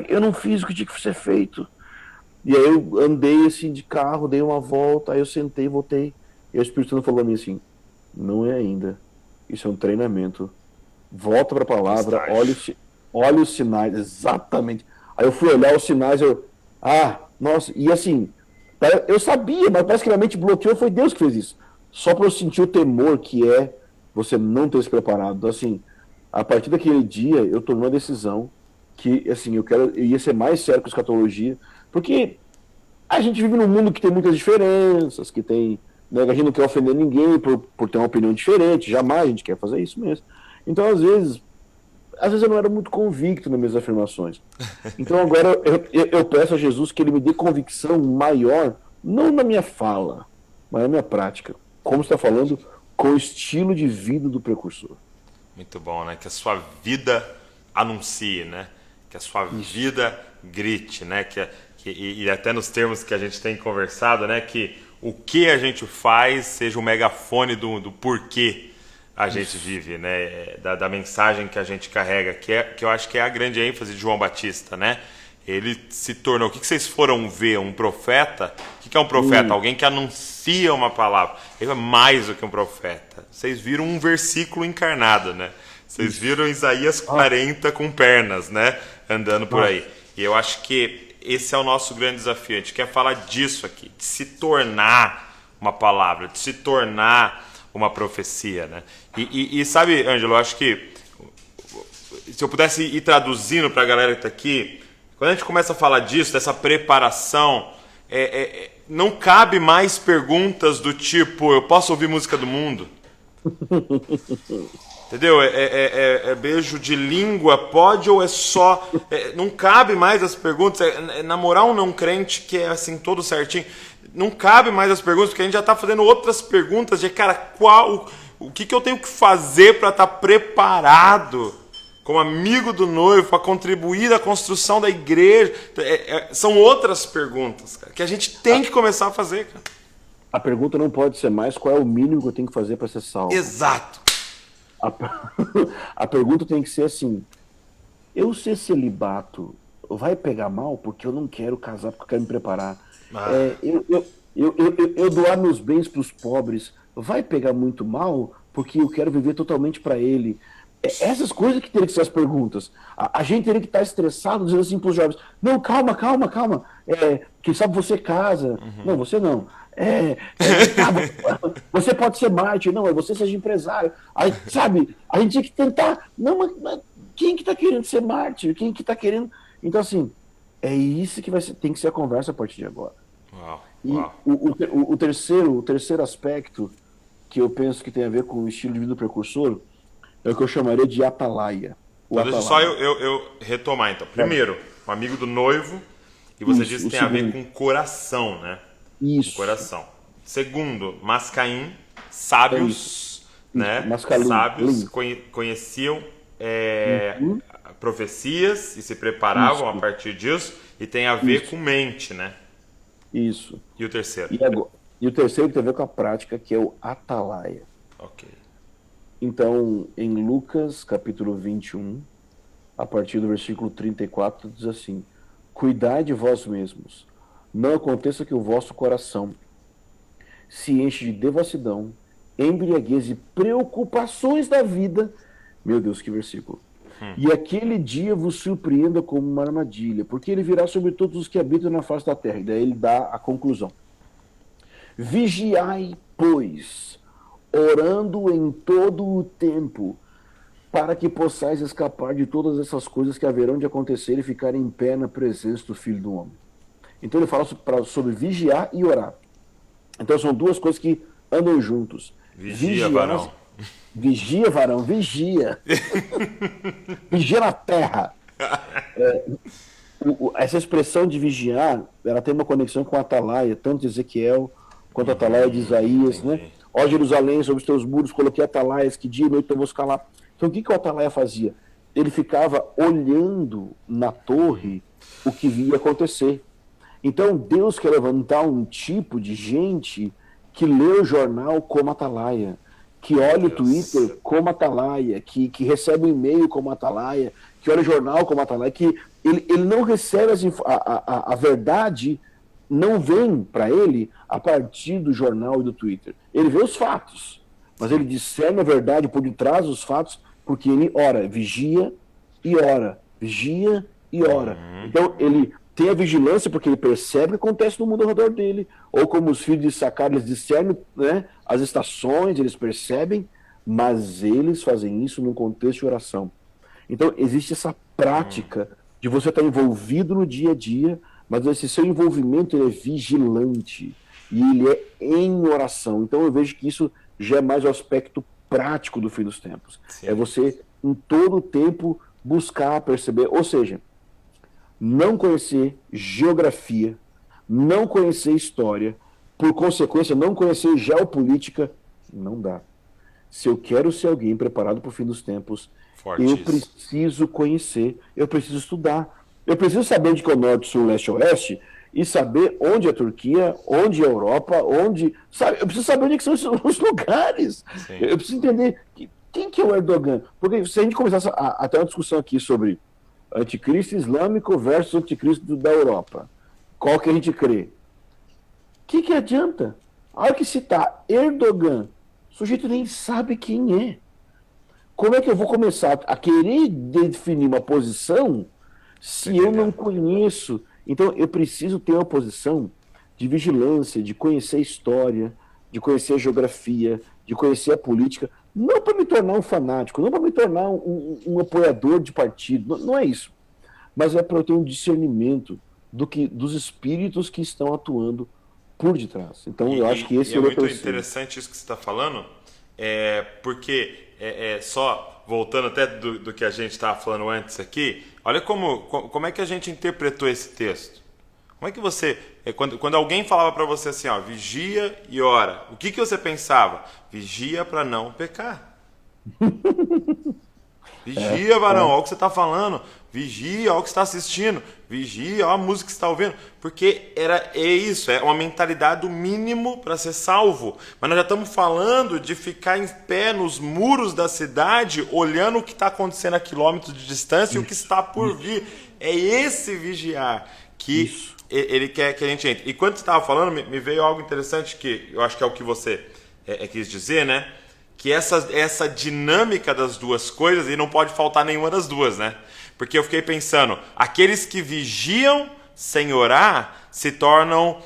eu não fiz o que tinha que ser feito. E aí eu andei assim de carro, dei uma volta, aí eu sentei, voltei. E o Espírito Santo falou a mim assim, não é ainda, isso é um treinamento. Volta para a palavra, olha os sinais, exatamente. Aí eu fui olhar os sinais, nossa, e assim, eu sabia, mas parece que a mente bloqueou, foi Deus que fez isso. Só para eu sentir o temor que é você não ter se preparado. Então, assim, a partir daquele dia, eu tomei uma decisão que, assim, eu ia ser mais sério com escatologia, porque a gente vive num mundo que tem muitas diferenças, que tem, né, a gente não quer ofender ninguém por ter uma opinião diferente, jamais a gente quer fazer isso mesmo. Então, às vezes eu não era muito convicto nas minhas afirmações. Então agora eu peço a Jesus que ele me dê convicção maior, não na minha fala, mas na minha prática. Como você está falando, com o estilo de vida do precursor. Muito bom, né? Que a sua vida anuncie, né? Que a sua vida grite, né? E até nos termos que a gente tem conversado, né? Que o que a gente faz seja o megafone do porquê a gente vive, né? Da mensagem que a gente carrega, que eu acho que é a grande ênfase de João Batista, né? Ele se tornou... O que vocês foram ver? Um profeta? O que é um profeta? Alguém que anuncia uma palavra. Ele é mais do que um profeta. Vocês viram um versículo encarnado, né? Vocês viram Isaías 40 com pernas, né? Andando por aí. E eu acho que esse é o nosso grande desafio. A gente quer falar disso aqui, de se tornar uma palavra, de se tornar uma profecia, né? E sabe, Ângelo, eu acho que se eu pudesse ir traduzindo para a galera que está aqui, quando a gente começa a falar disso, dessa preparação, não cabe mais perguntas do tipo, eu posso ouvir música do mundo? Entendeu? É beijo de língua, pode ou é só... não cabe mais as perguntas. Namorar um não crente que é assim, todo certinho. Não cabe mais as perguntas, porque a gente já está fazendo outras perguntas de, cara, o que eu tenho que fazer para estar preparado como amigo do noivo, para contribuir na construção da igreja. São outras perguntas, cara, que a gente tem que começar a fazer, cara. A pergunta não pode ser mais qual é o mínimo que eu tenho que fazer para ser salvo. Exato. A pergunta tem que ser assim: eu ser celibato vai pegar mal porque eu não quero casar, porque eu quero me preparar. Eu doar meus bens para os pobres vai pegar muito mal porque eu quero viver totalmente para ele. Essas coisas que teriam que ser as perguntas. A gente teria que estar estressado dizendo assim para os jovens: não, calma. Quem sabe você casa. Não, você não. Você pode ser mártir, não, você seja empresário. Aí, sabe, a gente tinha que tentar. Não, mas quem que está querendo ser mártir? Quem que está querendo. Então, assim, é isso que tem que ser a conversa a partir de agora. Uau. E o terceiro aspecto que eu penso que tem a ver com o estilo de vida do precursor é o que eu chamaria de atalaia. Então, deixa só eu retomar, então. Primeiro, o amigo do noivo, e você disse que tem a ver com coração, né? Isso. Com coração. Segundo, Mascaim, sábios, né? Mascalim, sábios conheciam profecias e se preparavam a partir disso, e tem a ver com mente, né? Isso. E o terceiro? E o terceiro tem a ver com a prática, que é o atalaia. Ok. Então, em Lucas, capítulo 21, a partir do versículo 34, diz assim: cuidai de vós mesmos, não aconteça que o vosso coração se enche de devassidão, embriaguez e preocupações da vida. Meu Deus, que versículo. E aquele dia vos surpreenda como uma armadilha, porque ele virá sobre todos os que habitam na face da terra. E daí ele dá a conclusão. Vigiai, pois, orando em todo o tempo, para que possais escapar de todas essas coisas que haverão de acontecer e ficar em pé na presença do Filho do Homem. Então ele fala sobre vigiar e orar. Então são duas coisas que andam juntos. Vigia, varão. Vigia, varão, vigia. Vigia na terra. Essa expressão de vigiar, ela tem uma conexão com a atalaia, tanto de Ezequiel quanto a atalaia de Isaías, né? Ó Jerusalém, sobre os teus muros coloquei atalaias, que dia e noite eu vou ficar lá. Então o que o atalaia fazia? Ele ficava olhando na torre o que ia acontecer. Então Deus quer levantar um tipo de gente que lê o jornal como atalaia, que olha o Twitter como atalaia, que recebe um e-mail como atalaia, que olha o jornal como atalaia, que ele não recebe a verdade, não vem para ele a partir do jornal e do Twitter. Ele vê os fatos, mas ele discerne a verdade por detrás dos fatos, porque ele ora, vigia e ora, vigia e ora. Então ele tem a vigilância porque ele percebe o que acontece no mundo ao redor dele, ou como os filhos de Issacar, eles discernem, né, as estações, eles percebem, mas eles fazem isso num contexto de oração. Então existe essa prática de você estar envolvido no dia a dia, mas esse seu envolvimento ele é vigilante e ele é em oração. Então eu vejo que isso já é mais o aspecto prático do fim dos tempos. Sim. É você em todo o tempo buscar, perceber, ou seja, não conhecer geografia, não conhecer história, por consequência, não conhecer geopolítica, não dá. Se eu quero ser alguém preparado para o fim dos tempos, eu preciso conhecer, eu preciso estudar, eu preciso saber onde que é o norte, sul, leste, oeste, e saber onde é a Turquia, onde é a Europa, onde... Sabe, eu preciso saber onde que são os lugares. Sim. Eu preciso entender quem que é o Erdogan. Porque se a gente começasse a ter uma discussão aqui sobre anticristo islâmico versus anticristo da Europa, qual que a gente crê? O que adianta? A hora que citar Erdogan, o sujeito nem sabe quem é. Como é que eu vou começar a querer definir uma posição se eu não conheço? Então eu preciso ter uma posição de vigilância, de conhecer a história, de conhecer a geografia, de conhecer a política, não para me tornar um fanático, não para me tornar um apoiador de partido, não é isso. Mas é para eu ter um discernimento dos espíritos que estão atuando por detrás. Então, eu acho que esse é é o muito leprocinho. interessante isso que você está falando, porque só voltando até do que a gente estava falando antes aqui, olha como é que a gente interpretou esse texto. Como é que você, quando alguém falava para você assim, ó, vigia e ora, o que você pensava? Vigia para não pecar. Vigia, varão, olha o que você está falando. Vigia, olha o que você está assistindo. Vigia, olha a música que você está ouvindo. Porque é isso, é uma mentalidade do mínimo para ser salvo. Mas nós já estamos falando de ficar em pé nos muros da cidade, olhando o que está acontecendo a quilômetros de distância e o que está por vir. É esse vigiar que ele quer que a gente entre. E quando você estava falando, me veio algo interessante que eu acho que é o que você quis dizer, né? Que essa dinâmica das duas coisas, e não pode faltar nenhuma das duas, né? Porque eu fiquei pensando, aqueles que vigiam sem orar se tornam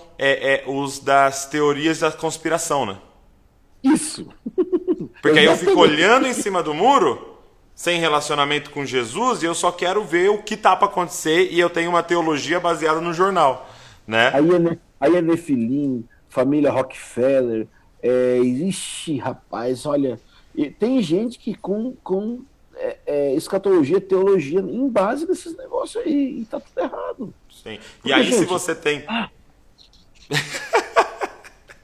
os das teorias da conspiração, né? Isso. Porque aí eu fico olhando em cima do muro, sem relacionamento com Jesus, e eu só quero ver o que tá para acontecer, e eu tenho uma teologia baseada no jornal, né? Aí é Nefilim, família Rockefeller. Ixi, rapaz, olha, tem gente que com escatologia, teologia em base desses negócios aí, e tá tudo errado. Sim. Porque, E aí, gente, se você tem.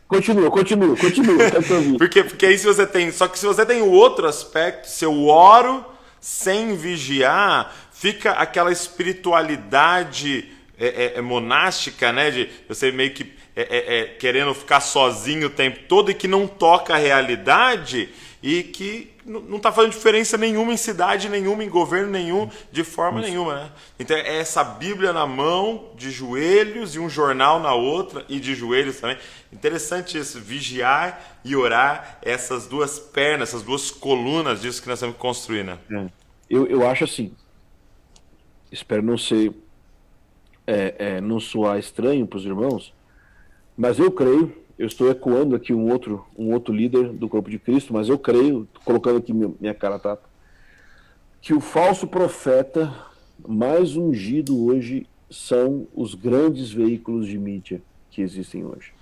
Continua, quero te ouvir. Porque aí se você tem. Só que se você tem o outro aspecto, se eu oro sem vigiar, fica aquela espiritualidade monástica, né? De você meio que querendo ficar sozinho o tempo todo e que não toca a realidade e que não está fazendo diferença nenhuma em cidade nenhuma, em governo nenhum, de forma nenhuma, né? Então é essa Bíblia na mão, de joelhos, e um jornal na outra, e de joelhos também. Interessante isso, vigiar e orar, essas duas pernas, essas duas colunas disso que nós temos que construir, né? Eu acho assim, espero não ser, não soar estranho para os irmãos, mas eu creio, eu estou ecoando aqui um outro líder do corpo de Cristo, mas eu creio, colocando aqui minha cara tapa, que o falso profeta mais ungido hoje são os grandes veículos de mídia que existem hoje.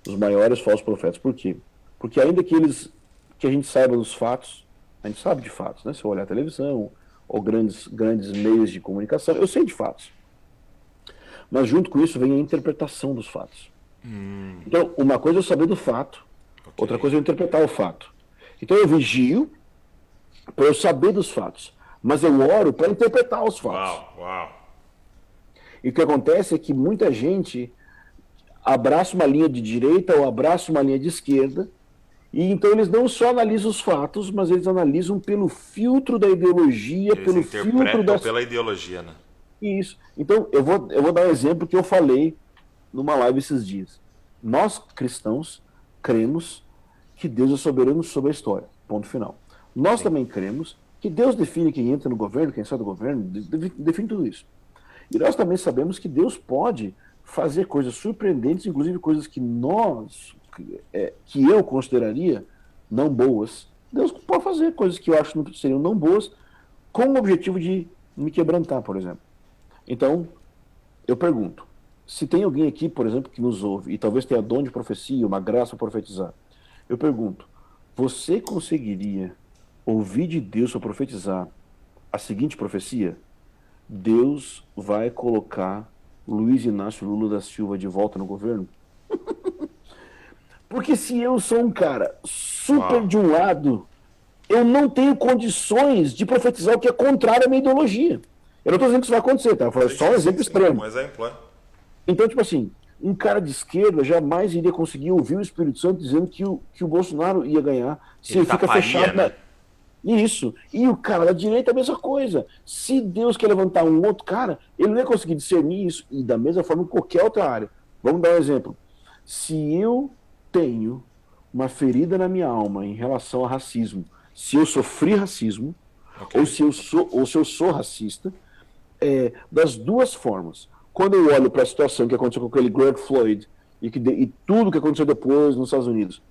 Os maiores falsos profetas. Por quê? Porque ainda que a gente saiba dos fatos, a gente sabe de fatos, né? Se eu olhar a televisão ou grandes meios de comunicação, eu sei de fatos. Mas junto com isso vem a interpretação dos fatos. Então, uma coisa é eu saber do fato, outra coisa é eu interpretar o fato. Então eu vigio para eu saber dos fatos, mas eu oro para interpretar os fatos. Uau. E o que acontece é que muita gente abraça uma linha de direita ou abraça uma linha de esquerda, e então eles não só analisam os fatos, mas eles analisam pelo filtro da ideologia, Eles pelo filtro interpretam pela ideologia, né? Isso. Então, eu vou dar um exemplo que eu falei numa live esses dias. Nós, cristãos, cremos que Deus é soberano sobre a história. Ponto final. Nós também cremos que Deus define quem entra no governo, quem sai do governo, define tudo isso. E nós também sabemos que Deus pode fazer coisas surpreendentes, inclusive coisas que que eu consideraria não boas. Deus pode fazer coisas que eu acho que seriam não boas, com o objetivo de me quebrantar, por exemplo. Então, eu pergunto, se tem alguém aqui, por exemplo, que nos ouve, e talvez tenha dom de profecia, uma graça para profetizar, eu pergunto, você conseguiria ouvir de Deus para profetizar a seguinte profecia? Deus vai colocar Luiz Inácio Lula da Silva de volta no governo? Porque se eu sou um cara super de um lado, eu não tenho condições de profetizar o que é contrário à minha ideologia. Eu não estou dizendo que isso vai acontecer, tá? Foi só um exemplo extremo. Um exemplo, Então, tipo assim, um cara de esquerda jamais iria conseguir ouvir o Espírito Santo dizendo que o Bolsonaro ia ganhar se ele fica fechado, né? Isso. E o cara da direita, a mesma coisa. Se Deus quer levantar um outro cara, ele não ia conseguir discernir isso. E da mesma forma em qualquer outra área. Vamos dar um exemplo. Se eu tenho uma ferida na minha alma em relação a racismo, se eu sofri racismo, ou se eu sou racista, das duas formas. Quando eu olho para a situação que aconteceu com aquele George Floyd e tudo que aconteceu depois nos Estados Unidos,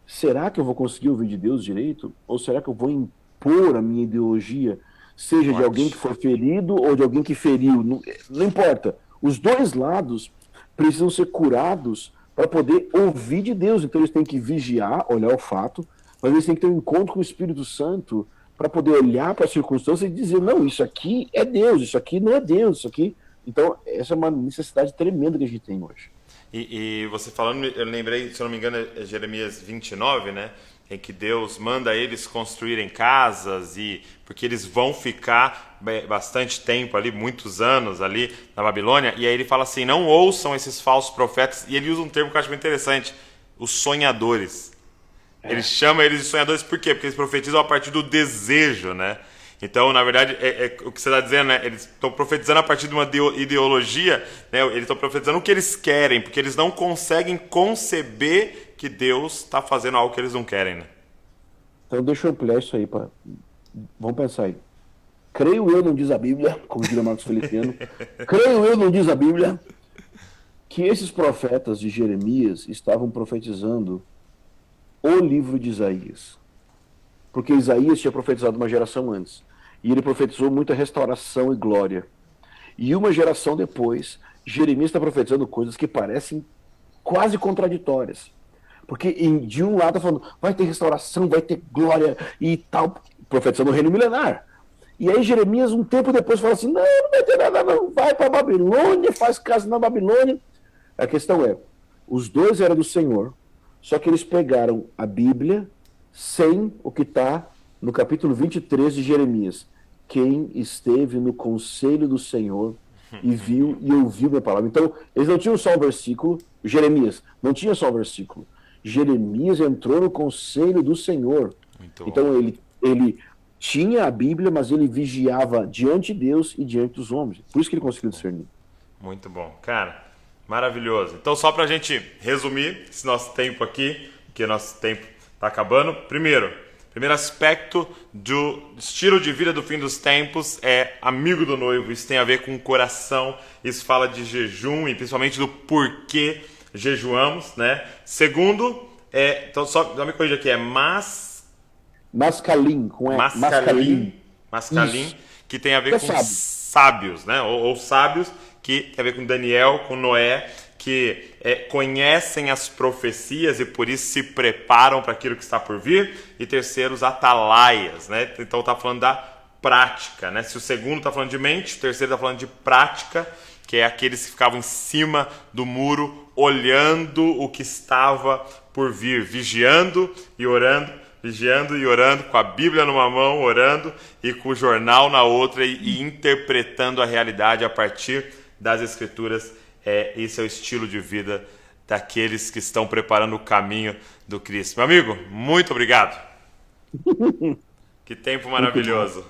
será que eu vou conseguir ouvir de Deus direito? Ou será que eu vou impor a minha ideologia, seja de alguém que foi ferido ou de alguém que feriu? Não importa. Os dois lados precisam ser curados para poder ouvir de Deus. Então eles têm que vigiar, olhar o fato, mas eles têm que ter um encontro com o Espírito Santo para poder olhar para a circunstância e dizer, não, isso aqui é Deus, isso aqui não é Deus, isso aqui... Então, essa é uma necessidade tremenda que a gente tem hoje. E você falando, eu lembrei, se eu não me engano, é Jeremias 29, né? Em que Deus manda eles construírem casas, e porque eles vão ficar bastante tempo ali, muitos anos ali na Babilônia, e aí ele fala assim, não ouçam esses falsos profetas, e ele usa um termo que eu acho muito interessante, os sonhadores. Ele chama eles de sonhadores por quê? Porque eles profetizam a partir do desejo, né? Então, na verdade, é o que você está dizendo, né? Eles estão profetizando a partir de uma ideologia, né? Eles estão profetizando o que eles querem, porque eles não conseguem conceber que Deus está fazendo algo que eles não querem, né? Então, deixa eu ampliar isso aí. Vamos pensar aí. Creio eu, não diz a Bíblia, como diria Marcos Feliciano, creio eu, não diz a Bíblia, que esses profetas de Jeremias estavam profetizando o livro de Isaías. Porque Isaías tinha profetizado uma geração antes. E ele profetizou muita restauração e glória. E uma geração depois, Jeremias está profetizando coisas que parecem quase contraditórias. Porque de um lado está falando, vai ter restauração, vai ter glória e tal, profetizando o reino milenar. E aí Jeremias, um tempo depois, fala assim, não, não vai ter nada não, vai para a Babilônia, faz casa na Babilônia. A questão é, os dois eram do Senhor, só que eles pegaram a Bíblia sem o que está no capítulo 23 de Jeremias. Quem esteve no conselho do Senhor e viu e ouviu minha palavra. Então, eles não tinham só o versículo, Jeremias não tinha só o versículo. Jeremias entrou no conselho do Senhor. Muito bom. Então, ele tinha a Bíblia, mas ele vigiava diante de Deus e diante dos homens. Por isso que ele conseguiu discernir. Muito bom. Cara, maravilhoso. Então, só para a gente resumir esse nosso tempo aqui, porque nosso tempo está acabando. Primeiro aspecto do estilo de vida do fim dos tempos é amigo do noivo. Isso tem a ver com o coração. Isso fala de jejum e principalmente do porquê jejuamos, né? Segundo, então só me corrija aqui, Mascalim, mascalim, que tem a ver com sábio. sábios, né? Ou sábios, que tem a ver com Daniel, com Noé, que conhecem as profecias e por isso se preparam para aquilo que está por vir. E terceiro, os atalaias, né? Então está falando da prática, né? Se o segundo está falando de mente, o terceiro está falando de prática, que é aqueles que ficavam em cima do muro, olhando o que estava por vir, vigiando e orando, com a Bíblia numa mão, orando, e com o jornal na outra, e interpretando a realidade a partir das Escrituras. Esse é o estilo de vida daqueles que estão preparando o caminho do Cristo. Meu amigo, muito obrigado. Que tempo maravilhoso.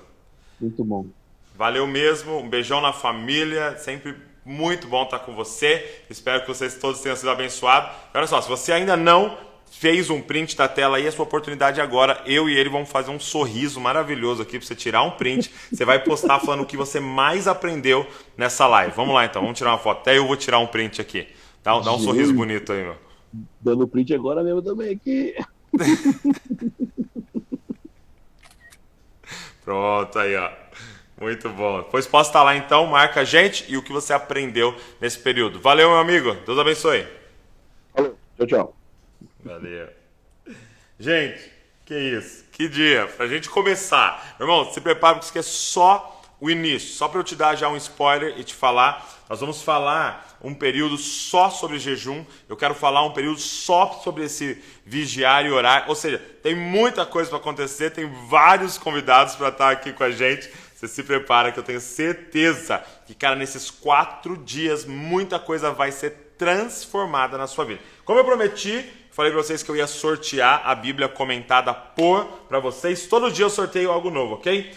Muito bom. Valeu mesmo, um beijão na família, sempre muito bom estar com você. Espero que vocês todos tenham sido abençoados. Olha só, se você ainda não fez um print da tela aí, é a sua oportunidade agora. Eu e ele vamos fazer um sorriso maravilhoso aqui para você tirar um print. Você vai postar falando o que você mais aprendeu nessa live. Vamos lá então, vamos tirar uma foto. Até eu vou tirar um print aqui. Dá um sorriso bonito aí, meu. Dando print agora mesmo também aqui. Pronto, aí ó. Muito bom. Depois posta lá então, marca a gente e o que você aprendeu nesse período. Valeu, meu amigo. Deus abençoe. Valeu. Tchau, tchau. Valeu. Gente, que isso. Que dia. Pra gente começar. Meu irmão, se prepara porque isso aqui é só o início. Só pra eu te dar já um spoiler e te falar. Nós vamos falar um período só sobre jejum. Eu quero falar um período só sobre esse vigiar e orar. Ou seja, tem muita coisa para acontecer. Tem vários convidados para estar aqui com a gente. Você se prepara que eu tenho certeza que, cara, nesses 4 dias muita coisa vai ser transformada na sua vida. Como eu prometi, falei para vocês que eu ia sortear a Bíblia comentada para vocês. Todo dia eu sorteio algo novo, ok?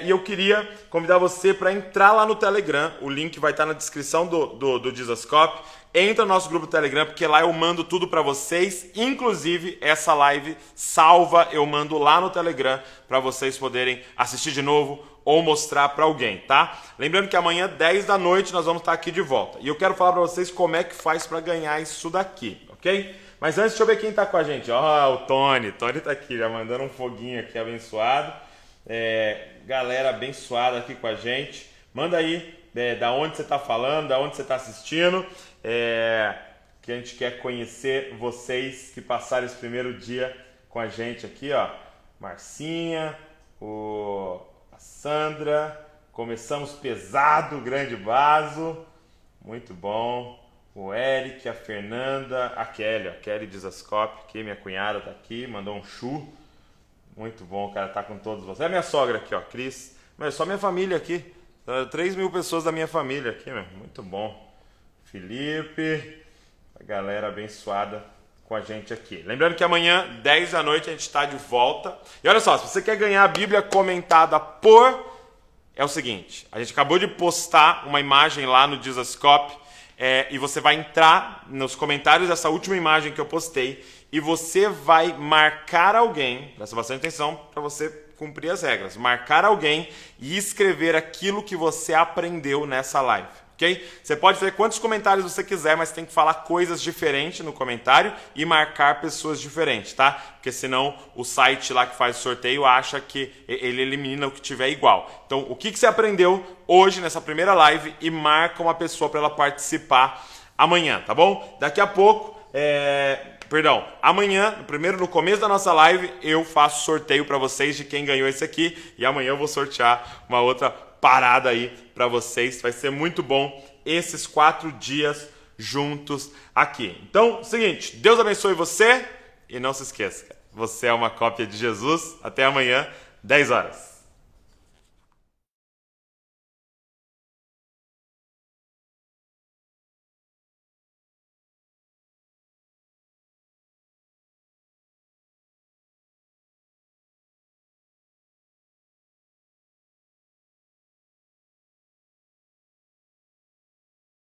E eu queria convidar você para entrar lá no Telegram. O link vai estar na descrição do Jesuscope. Entra no nosso grupo do Telegram, porque lá eu mando tudo para vocês. Inclusive, essa live salva eu mando lá no Telegram para vocês poderem assistir de novo ou mostrar para alguém, tá? Lembrando que amanhã, 10 da noite, nós vamos estar aqui de volta. E eu quero falar para vocês como é que faz para ganhar isso daqui, ok? Mas antes, deixa eu ver quem tá com a gente. Ó, o Tony. Tony tá aqui, já mandando um foguinho aqui abençoado. Galera abençoada aqui com a gente. Manda aí da onde você tá falando, da onde você tá assistindo. porque a gente quer conhecer vocês que passaram esse primeiro dia com a gente aqui, ó. Marcinha, a Sandra, começamos pesado, grande vaso, muito bom. O Eric, a Fernanda, a Kelly Dizascope, que minha cunhada tá aqui, mandou um chu. Muito bom, cara, tá com todos vocês. É a minha sogra aqui, ó, Cris. Mas só minha família aqui. 3.000 pessoas da minha família aqui, meu. Muito bom. Felipe, a galera abençoada com a gente aqui. Lembrando que amanhã, 10 da noite, a gente está de volta. E olha só, se você quer ganhar a Bíblia comentada por... É o seguinte, a gente acabou de postar uma imagem lá no Dizascope, e você vai entrar nos comentários dessa última imagem que eu postei e você vai marcar alguém, presta bastante atenção para você cumprir as regras, marcar alguém e escrever aquilo que você aprendeu nessa live. Okay? Você pode fazer quantos comentários você quiser, mas tem que falar coisas diferentes no comentário e marcar pessoas diferentes, tá? Porque senão o site lá que faz o sorteio acha que ele elimina o que tiver igual. Então, o que você aprendeu hoje nessa primeira live e marca uma pessoa para ela participar amanhã, tá bom? Daqui a pouco, amanhã, no começo da nossa live, eu faço sorteio para vocês de quem ganhou esse aqui e amanhã eu vou sortear uma outra parada aí para vocês. Vai ser muito bom esses 4 dias juntos aqui. Então, seguinte, Deus abençoe você e não se esqueça, você é uma cópia de Jesus. Até amanhã, 10 horas.